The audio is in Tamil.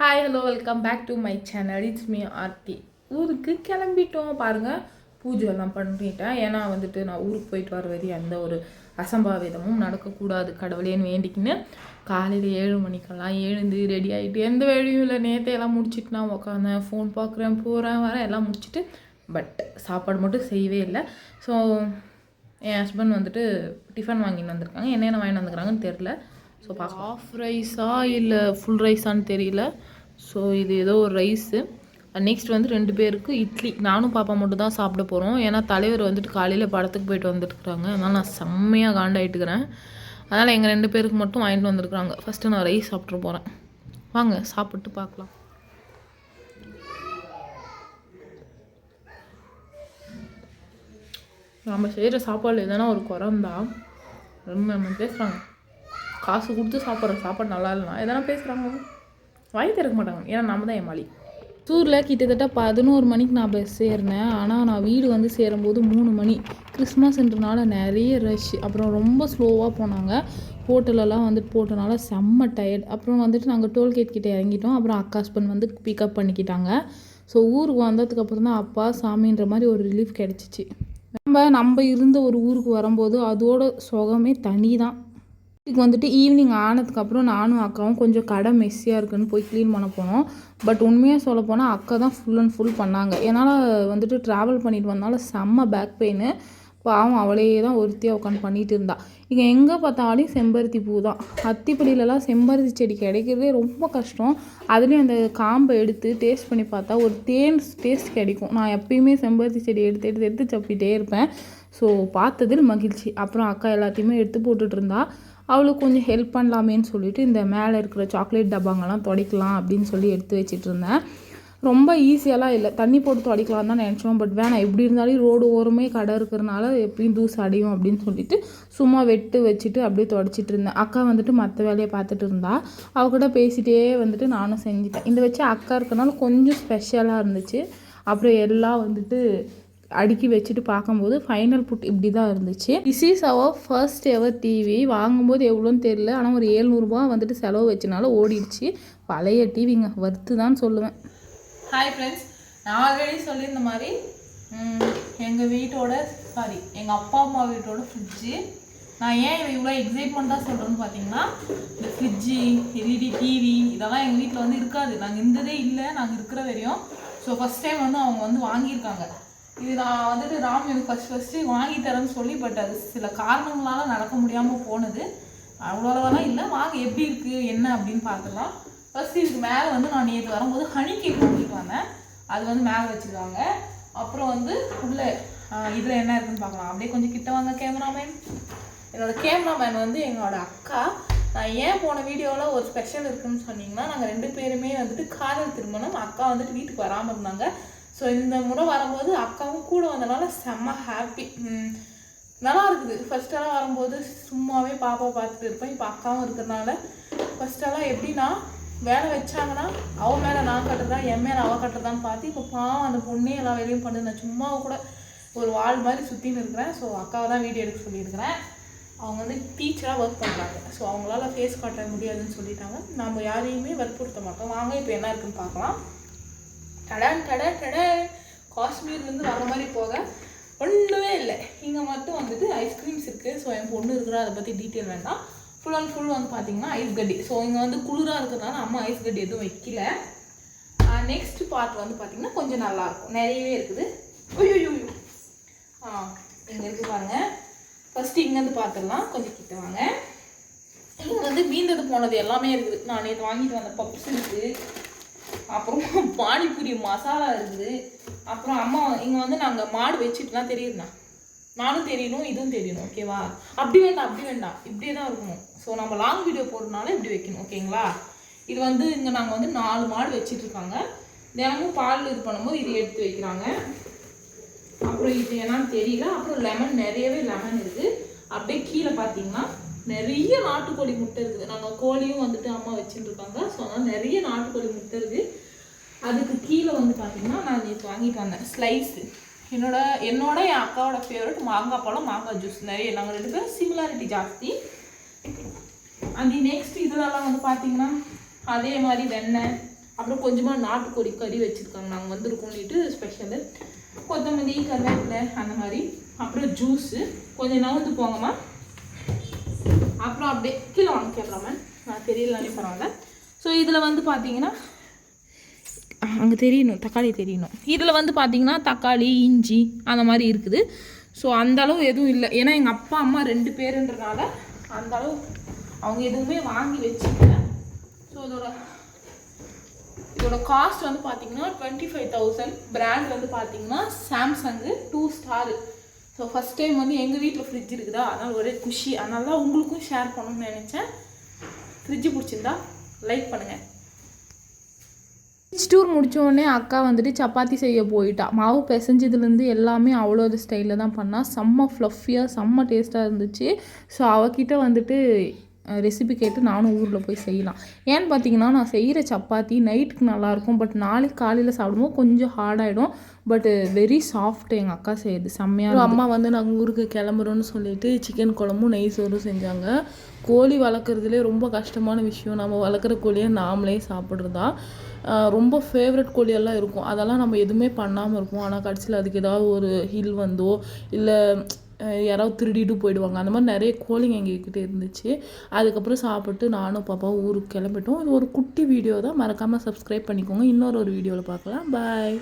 Hi hello welcome back to my channel. It's me Aarti. ஊருக்கு கிளம்பிட்டோம் பாருங்கள். பூஜை எல்லாம் பண்ணிட்டேன். ஏன்னா வந்துட்டு நான் ஊருக்கு போயிட்டு வர வரையும் எந்த ஒரு அசம்பாவிதமும் நடக்கக்கூடாது கடவுளேன்னு வேண்டிக்கின்னு காலையில் 7 மணிக்கெல்லாம் எழுந்து ரெடி ஆகிட்டு எந்த வேலையும் இல்லை. நேற்றையெல்லாம் முடிச்சுட்டு நான் உட்காந்தேன், ஃபோன் பார்க்குறேன், போகிறேன் வரேன் எல்லாம் முடிச்சுட்டு பட் சாப்பாடு மட்டும் செய்யவே இல்லை. ஸோ என் ஹஸ்பண்ட் வந்துட்டு டிஃபன் வாங்கின்னு வந்திருக்காங்க. என்னென்ன வாங்கிட்டு வந்துருக்காங்கன்னு தெரில. ஸோ ஹாஃப் ரைஸா இல்லை ஃபுல் ரைஸான்னு தெரியல. ஸோ இது ஏதோ ஒரு ரைஸு. நெக்ஸ்ட் வந்து 2 பேருக்கு இட்லி. நானும் பாப்பா மட்டும் தான் சாப்பிட போகிறோம். ஏன்னா தலைவர் வந்துட்டு காலையில் படத்துக்கு போயிட்டு வந்துட்டுருக்குறாங்க. அதனால் நான் செம்மையாக காண்டாயிட்டுக்கிறேன். அதனால் எங்கள் 2 பேருக்கு மட்டும் வாங்கிட்டு வந்துருக்குறாங்க. ஃபஸ்ட்டு நான் ரைஸ் சாப்பிட்டு போகிறேன். வாங்க சாப்பிட்டு பார்க்கலாம். நம்ம செய்கிற சாப்பாடு எதனா ஒரு குறந்தான் நம்ம பேசுகிறாங்க. காசு கொடுத்து சாப்பிட்ற சாப்பாடு நல்லா இல்லைனா எதனா பேசுகிறாங்க, வாய் திறக்க மாட்டாங்க. ஏன்னா நம்ம தான் ஏமாளி. டூரில் கிட்டத்தட்ட 11 மணிக்கு நான் பஸ் ஏறினேன். ஆனால் நான் வீடு வந்து சேரும்போது 3 மணி. கிறிஸ்மஸ்ன்றனால நிறைய ரஷ். அப்புறம் ரொம்ப ஸ்லோவாக போனாங்க. ஹோட்டலெல்லாம் வந்துட்டு போட்டனால செம்ம டயர்ட். அப்புறம் வந்துட்டு நாங்கள் டோல்கேட் கிட்டே இறங்கிட்டோம். அப்புறம் அக்கா ஹஸ்பண்ட் வந்து பிக்கப் பண்ணிக்கிட்டாங்க. ஸோ ஊருக்கு வந்ததுக்கப்புறம் தான் அப்பா சாமின்ற மாதிரி ஒரு ரிலீஃப் கிடச்சிச்சு. நம்ம இருந்த ஒரு ஊருக்கு வரும்போது அதோட சுகமே தனி தான். இதுக்கு வந்துட்டு ஈவினிங் ஆனதுக்கப்புறம் நானும் அக்காவும் கொஞ்சம் கடை மெஸ்ஸியாக இருக்குன்னு போய் க்ளீன் பண்ண போனோம். பட் உண்மையாக சொல்ல போனால் அக்கா தான் ஃபுல் அண்ட் ஃபுல் பண்ணாங்க. என்னால் வந்துட்டு ட்ராவல் பண்ணிட்டு வந்தாலும் செம்ம பேக் பெயின். பாவம் அவளே தான் ஒருத்தியாக உட்காந்து பண்ணிகிட்டு இருந்தா. இங்கே எங்கே பார்த்தாலும் செம்பருத்தி பூ தான். அத்திப்படியிலலாம் செம்பருத்தி செடி கிடைக்கிறதே ரொம்ப கஷ்டம். அதுலேயும் அந்த காம்பை எடுத்து டேஸ்ட் பண்ணி பார்த்தா ஒரு டேஸ்ட் கிடைக்கும். நான் எப்பயுமே செம்பருத்தி செடி எடுத்து சப்பிட்டே இருப்பேன். ஸோ பார்த்ததில் மகிழ்ச்சி. அப்புறம் அக்கா எல்லாத்தையுமே எடுத்து போட்டுட்டு இருந்தா. அவளுக்கு கொஞ்சம் ஹெல்ப் பண்ணலாமேன்னு சொல்லிவிட்டு இந்த மேலே இருக்கிற சாக்லேட் டப்பாங்கெல்லாம் துடைக்கலாம் அப்படின்னு சொல்லி எடுத்து வச்சிட்டு இருந்தேன். ரொம்ப ஈஸியெல்லாம் இல்லை, தண்ணி போட்டு துடைக்கலாம் தான் நினச்சோம். பட் வேணாம், எப்படி இருந்தாலும் ரோடு ஓரமே கடை இருக்கிறனால எப்பயும் தூசு அடையும் அப்படின்னு சொல்லிட்டு சும்மா வெட்டு வச்சுட்டு அப்படியே துடைச்சிட்டு இருந்தேன். அக்கா வந்துட்டு மற்ற வேலையை பார்த்துட்டு இருந்தா. அவகிட்ட பேசிகிட்டே வந்துட்டு நானும் செஞ்சுட்டேன். இந்த வச்சு அக்கா இருக்கிறனால கொஞ்சம் ஸ்பெஷலாக இருந்துச்சு. அப்புறம் எல்லாம் வந்துட்டு அடுக்கி வச்சுட்டு பார்க்கும்போது ஃபைனல் புட் இப்படி தான் இருந்துச்சு. This is our first ever TV. வாங்கும்போது எவ்வளோன்னு தெரியல, ஆனால் ஒரு 700 வந்துட்டு செலவு வச்சனால ஓடிடுச்சு. பழைய டிவிங்க, வறுத்து தான் சொல்லுவேன். ஹாய் ஃப்ரெண்ட்ஸ், நான் ஆல்ரெடி சொல்லியிருந்த மாதிரி எங்கள் எங்கள் அப்பா அம்மா வீட்டோட ஃப்ரிட்ஜு. நான் ஏன் இவ்வளோ எக்ஸைட்மெண்ட்டாக சொல்கிறேன்னு பார்த்தீங்கன்னா, இந்த ஃப்ரிட்ஜு, எல்இடி டிவி இதெல்லாம் எங்கள் வீட்டில் வந்து இருக்காது. நாங்கள் இருந்ததே இல்லை நாங்கள் இருக்கிற வரையும். ஸோ ஃபஸ்ட் டைம் வந்து அவங்க வந்து வாங்கியிருக்காங்க. இது நான் வந்துட்டு ராம் எனக்கு ஃபஸ்ட்டு வாங்கி தரேன்னு சொல்லி, பட் அது சில காரணங்களால் நடக்க முடியாமல் போனது. அவ்வளோலாம் இல்லை, வாங்க எப்படி இருக்குது என்ன அப்படின்னு பார்த்துக்கலாம். ஃபஸ்ட்டு இதுக்கு மேலே வந்து நான் நேற்று வரும்போது ஹனி கேக் வாங்கிட்டு வந்தேன். அது வந்து மேலே வச்சுருக்காங்க. அப்புறம் வந்து உள்ளே இதில் என்ன இருக்குதுன்னு பார்க்கலாம். அப்படியே கொஞ்சம் கிட்ட வாங்க கேமராமேன். என்னோடய கேமராமேன் வந்து என்னோட அக்கா. நான் ஏன் போன வீடியோவில் ஒரு ஸ்பெஷல் இருக்குதுன்னு சொன்னீங்கன்னா, நாங்கள் 2 பேருமே வந்துட்டு காதல் திருமணம். அக்கா வந்துட்டு வீட்டுக்கு வராமல் இருந்தாங்க. ஸோ இந்த முறை வரும்போது அக்காவும் கூட வந்தனால செம்ம ஹாப்பி. நல்லா இருக்குது. ஃபஸ்ட்டெல்லாம் வரும்போது சும்மாவே பாப்பா பார்த்துட்டு இருப்பேன். இப்போ அக்காவும் இருக்கிறதுனால ஃபஸ்ட்டெல்லாம் எப்படின்னா வேலை வச்சாங்கன்னா அவள் மேலே நான் கட்டுறதா, என் மேலே அவள் கட்டுறதான்னு பார்த்து இப்போ பாவம் அந்த பொண்ணே எல்லா வேலையும் பண்ணுது. நான் சும்மா கூட ஒரு வால் மாதிரி சுற்றின்னு இருக்கிறேன். ஸோ அக்காவை தான் வீடியோ எடுக்க சொல்லியிருக்கிறேன். அவங்க வந்து டீச்சராக ஒர்க் பண்ணுறாங்க. ஸோ அவங்களால ஃபேஸ் காட்ட முடியாதுன்னு சொல்லிட்டாங்க. நம்ம யாரையுமே வற்புறுத்த மாட்டோம். வாங்க இப்போ என்ன இருக்குன்னு பார்க்கலாம். டட காஷ்மீர்லேருந்து வர மாதிரி போக ஒன்றுமே இல்லை. இங்கே மட்டும் வந்துட்டு ஐஸ்கிரீம்ஸ் இருக்குது. ஸோ என் பொண்ணு இருக்கிறா, அதை பற்றி டீட்டெயில் வேண்டாம். ஃபுல் அண்ட் ஃபுல் வந்து பார்த்திங்கன்னா ஐஸ் கட்டி. ஸோ இங்கே வந்து குளிராக இருக்கிறதுனால அம்மா ஐஸ் கட்டி எதுவும் வைக்கல. நெக்ஸ்ட் பார்ட் வந்து பார்த்திங்கன்னா கொஞ்சம் நல்லாயிருக்கும், நிறையவே இருக்குது. ஐயோ இங்கே இருக்குது பாருங்கள். ஃபஸ்ட்டு இங்கேருந்து பார்த்துடலாம். கொஞ்சம் கிட்ட வாங்க. இங்கே வந்து மீந்தது போனது எல்லாமே இருக்குது. நான் நேற்று வாங்கிட்டு வந்த பப்ஸ் இருக்குது. அப்புறம் பானிபூரி மசாலா இருக்குது. அப்புறம் அம்மா இங்கே வந்து நாங்கள் மாடு வச்சுட்டுலாம் தெரியுதுண்ணா, நானும் தெரியணும் இதுவும் தெரியணும். ஓகேவா? அப்படி வேண்டாம் இப்படியே தான் இருக்கணும். ஸோ நம்ம லாங் வீடியோ போடுறதுனால இப்படி வைக்கணும். ஓகேங்களா? இது வந்து இங்கே நாங்கள் வந்து 4 மாடு வச்சிட்ருக்காங்க. தினமும் பால் இது பண்ணும்போது இது எடுத்து வைக்கிறாங்க. அப்புறம் இது என்னன்னு தெரியல. அப்புறம் லெமன், நிறையவே லெமன் இருக்குது. அப்படியே கீழே பார்த்தீங்கன்னா நிறைய நாட்டுக்கோழி முட்டை இருக்குது. நாங்கள் கோழியும் வந்துட்டு அம்மா வச்சுட்டுருக்காங்க. ஸோ அதனால் நிறைய நாட்டுக்கோழி முட்டை இருக்குது. அதுக்கு கீழே வந்து பார்த்திங்கன்னா நான் நேற்று வாங்கிட்டு வந்தேன் ஸ்லைஸு. என்னோட என் அக்காவோட ஃபேவரட் மாங்காய் பழம், மாங்காய் ஜூஸ். நிறைய நாங்கள் 2 பேரும் சிமிலாரிட்டி ஜாஸ்தி. அந்த நெக்ஸ்ட் இதெல்லாம் வந்து பார்த்திங்கன்னா அதே மாதிரி வெண்ணெய், அப்புறம் கொஞ்சமாக நாட்டுக்கோழி கறி வச்சுருக்காங்க, நாங்கள் வந்திருக்கோம்னுட்டு ஸ்பெஷலு. கொத்தமல்லி, கருவேப்பிலை அந்த மாதிரி. அப்புறம் ஜூஸு. கொஞ்சம் நவுந்து போங்கம்மா. அப்புறம் அப்படியே கீழே வாங்க கேட்கலாம, நான் தெரியலனே பரவாயில்ல. ஸோ இதில் வந்து பார்த்தீங்கன்னா அங்கே தெரியணும், தக்காளி தெரியணும். இதில் வந்து பார்த்தீங்கன்னா தக்காளி, இஞ்சி அந்த மாதிரி இருக்குது. ஸோ அந்தளவு எதுவும் இல்லை, ஏன்னா எங்கள் அப்பா அம்மா 2 பேருன்றனால அந்தளவு அவங்க எதுவுமே வாங்கி வச்சுக்கல. ஸோ இதோட காஸ்ட் வந்து பார்த்தீங்கன்னா 25,000. பிராண்ட் வந்து பார்த்தீங்கன்னா Samsung 2 star. So first time வந்து எங்கள் வீட்டில் ஃப்ரிட்ஜ் இருக்குதா, அதனால் ஒரே குஷி. அதனால தான் உங்களுக்கும் ஷேர் பண்ணணும்னு நினச்சேன். ஃப்ரிட்ஜு பிடிச்சிருந்தா லைக் பண்ணுங்கள். ஃப்ரிட்ஜ் டூர் முடித்தோடனே அக்கா வந்துட்டு சப்பாத்தி செய்ய போயிட்டா. மாவு பிசைஞ்சதுலேருந்து எல்லாமே அவ்வளோ ஒரு ஸ்டைலில் தான் பண்ணால். செம்ம ஃப்ளஃபியாக செம்ம டேஸ்ட்டாக இருந்துச்சு. ஸோ அவகிட்ட வந்துட்டு ரெசிபி கேட்டு நானும் ஊரில் போய் செய்யலாம். ஏன்னு பார்த்தீங்கன்னா நான் செய்கிற சப்பாத்தி நைட்டுக்கு நல்லாயிருக்கும், பட் நாளைக்கு காலையில் சாப்பிடும்போது கொஞ்சம் ஹார்டாகிடும். But very soft. எங்கள் அக்கா செய்யுது செம்மையாக. அம்மா வந்து நாங்கள் ஊருக்கு கிளம்புறோன்னு சொல்லிட்டு சிக்கன் குழம்பும் நெய் சோறும் செஞ்சாங்க. கோழி வளர்க்குறதுலே ரொம்ப கஷ்டமான விஷயம் நம்ம வளர்க்குற கோழியை நாமளே சாப்பிட்றதா. ரொம்ப ஃபேவரட் கோழியெல்லாம் இருக்கும், அதெல்லாம் நம்ம எதுவுமே பண்ணாமல் இருப்போம். ஆனால் கடைசியில் அதுக்கு ஏதாவது ஒரு ஹில் வந்தோ இல்லை யாராவது திருடிட்டு போயிடுவாங்க. அந்த மாதிரி நிறைய கோழிங்க எங்ககிட்ட இருந்துச்சு. அதுக்கப்புறம் சாப்பிட்டு நானும் பாப்பாவும் ஊருக்கு கிளம்பிட்டோம். இது ஒரு குட்டி வீடியோ தான், மறக்காமல் சப்ஸ்கிரைப் பண்ணிக்கோங்க. இன்னொரு வீடியோவில் பார்க்கலாம். பாய்.